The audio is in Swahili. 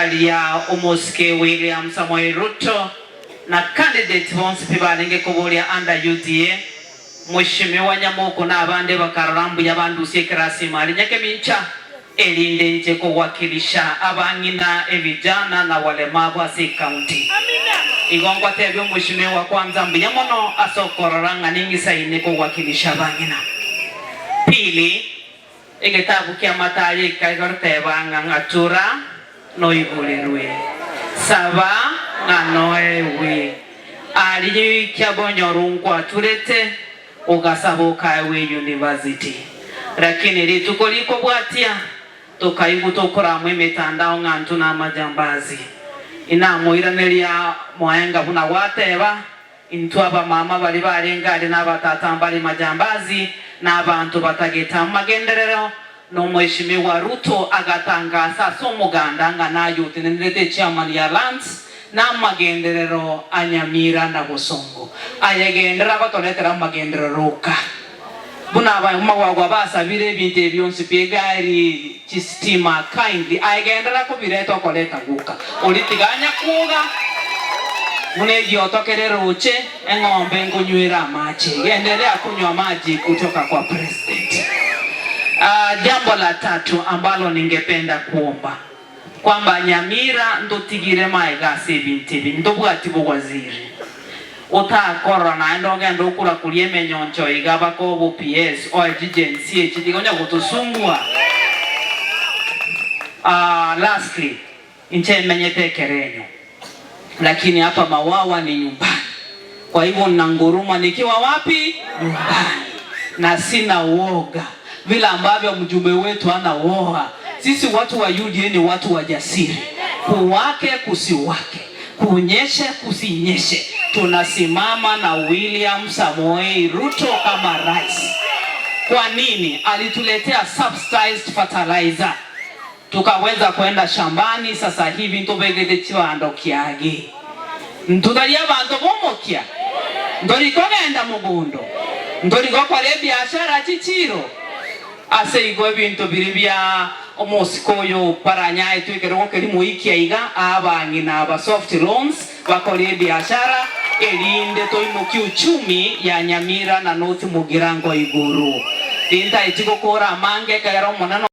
serikali ya Omoske William Samoei Ruto na candidate bonse pibalenge kubolia under UDA Mheshimiwa Nyamuko na abande bakarambu yabandusie kirasima nyake mincha elinde nje kuwakilisha abangina evijana na walemavu ase county. Igongwa tebyo Mheshimiwa kwanza mbiyamono asokororanga ningi saine kuwakilisha abangina. Pili egetabu kia mataye kaigortebanga ngatura noigulirwe saba nganoewe ali kyabonyorungwa turete ugasaboka we university lakini litukoliko bwatia tukaibuto mwe mitandao ngantu na majambazi ina moiranelia mwaenga buna wateba intwaba mama bali barenga na batata mbali majambazi na abantu batageta magenderero no Mheshimiwa Ruto agatangaza somuganda ngana youth nendete chairman ya lands na magenderero anyamira na Busongo ayagendera batoletera magenderero ka buna abamagwa basabire ebintu ebyonse pegari chistima kindly ayagendera ko bireto koleta guka olitiganya kuga mune yotokerero uche engombe ngunywira maji endelea kunywa maji kutoka kwa president. Jambo la tatu ambalo ningependa kuomba kwamba Nyamira ndotigire maegase bintibi ndobwatibo waziri utakora na ndogenda okura kulieme nyoncho igaba ko PS o agency chidigonya kutusumbua. Lastly inche menyetekerenyo lakini hapa Mawawa ni nyumbani, kwa hivyo ninanguruma nikiwa wapi? Nyumbani, na sina uoga vile ambavyo mjumbe wetu ana uoga. Sisi watu wa UDA ni watu wajasiri, kuwake kusiwake, kunyeshe kusinyeshe, tunasimama na William Samoei Ruto kama rais. Kwa nini? Alituletea subsidized fertilizer tukaweza kwenda shambani. Sasa hivi ntobegede chiwando kiage ntutalia bantu bomokia ndoriko genda mugundo ndoriko kwale biashara chichiro ase igo bintu biribya omosikoyo paranya etwekero keri muikia iga abangina aba soft loans bakole biashara elinde toimuki uchumi ya Nyamira na North Mugirango iguru tinta itiko kora mange kagero monano